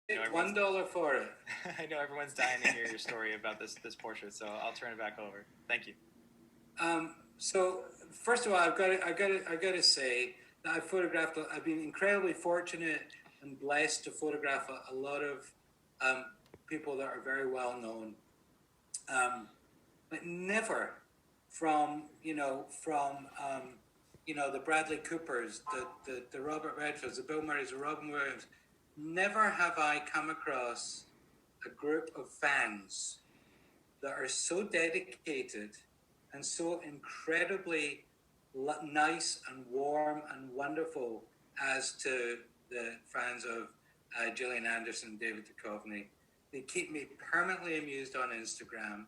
$1 for it. I know everyone's dying to hear your story about this portrait, so I'll turn it back over. Thank you. So first of all, I've got to say that I've been incredibly fortunate and blessed to photograph a lot of people that are very well known, but never from the Bradley Coopers, the Robert Redfords, the Bill Murrays, the Robin Williams. Never have I come across a group of fans that are so dedicated and so incredibly nice and warm and wonderful as to the fans of Gillian Anderson and David Duchovny. They keep me permanently amused on Instagram.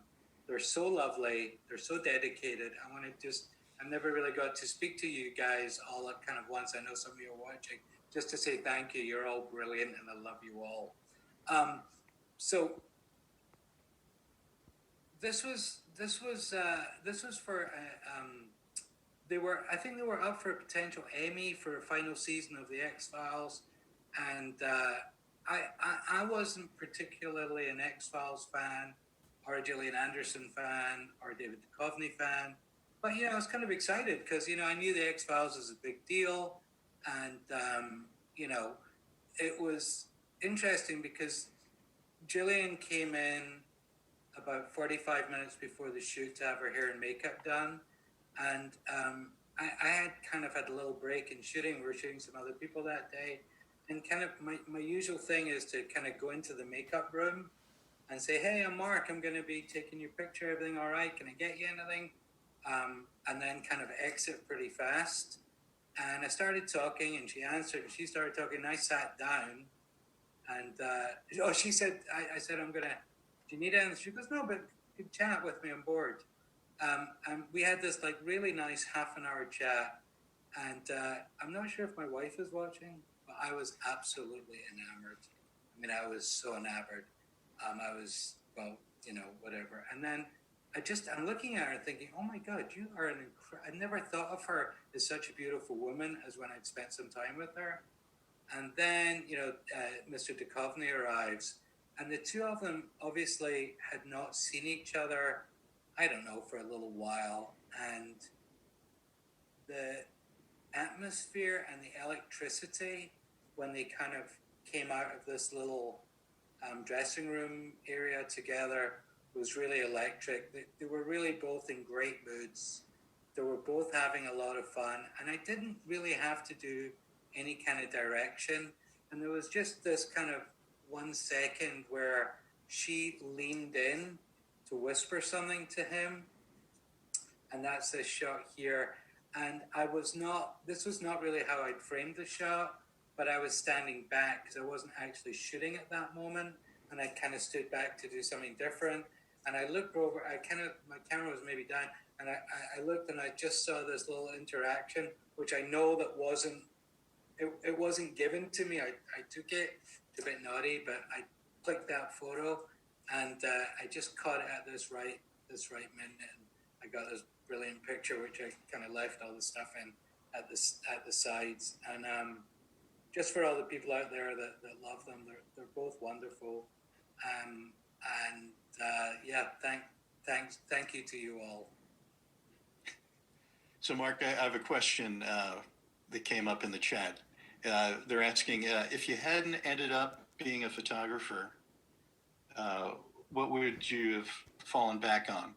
They're so lovely. They're so dedicated. I've never really got to speak to you guys all at kind of once. I know some of you are watching. Just to say thank you. You're all brilliant, and I love you all. So this was for I think they were up for a potential Emmy for a final season of the X-Files, and I wasn't particularly an X-Files fan or a Gillian Anderson fan or a David Duchovny fan, but I was kind of excited because I knew the X-Files was a big deal, and it was interesting because Gillian came in about 45 minutes before the shoot to have her hair and makeup done, and I had kind of had a little break in shooting. We were shooting some other people that day, and kind of my usual thing is to kind of go into the makeup room and say, hey, I'm Mark, I'm going to be taking your picture, everything all right, can I get you anything? And then kind of exit pretty fast. And I started talking, and she answered, and she started talking, and I sat down, and she said, I said, do you need anything? She goes, no, but you can chat with me, I'm bored. And we had this like really nice half an hour chat, and I'm not sure if my wife is watching, but I was absolutely enamored. I mean, I was so enamored. I was, well, whatever. And then I'm looking at her thinking, oh my God, you are I never thought of her as such a beautiful woman as when I'd spent some time with her. And then, Mr. Duchovny arrives, and the two of them obviously had not seen each other, I don't know, for a little while. And the atmosphere and the electricity when they kind of came out of this little dressing room area together was really electric. They were really both in great moods. They were both having a lot of fun, and I didn't really have to do any kind of direction. And there was just this kind of 1 second where she leaned in to whisper something to him, and that's this shot here. And this was not really how I'd framed the shot, but I was standing back because I wasn't actually shooting at that moment, and I kind of stood back to do something different. And I looked over, my camera was maybe down, and I looked, and I just saw this little interaction, which I know that it wasn't given to me. I took it. It's a bit naughty, but I clicked that photo, and I just caught it at this right minute, and I got this brilliant picture, which I kind of left all the stuff in at the sides. And just for all the people out there that love them, they're both wonderful. Thank you to you all. So, Mark, I have a question that came up in the chat. They're asking if you hadn't ended up being a photographer, what would you have fallen back on?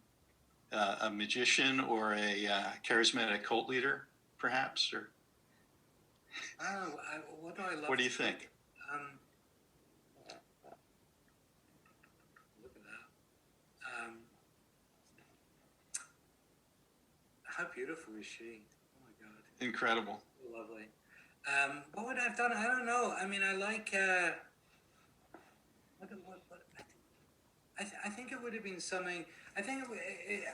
A magician or a charismatic cult leader, perhaps? Or what do I love? What do you think? Look at that. How beautiful is she? Oh my God. Incredible. Lovely. What would I have done? I don't know. I mean, I like. I think it would have been something. I think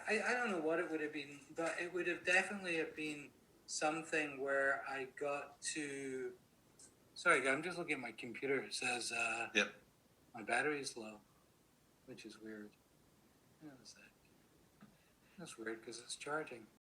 I don't know what it would have been, but it would have definitely have been something where I got to. Sorry, I'm just looking at my computer. It says Yep. My battery's low, which is weird. Hang on a sec. That's weird because it's charging.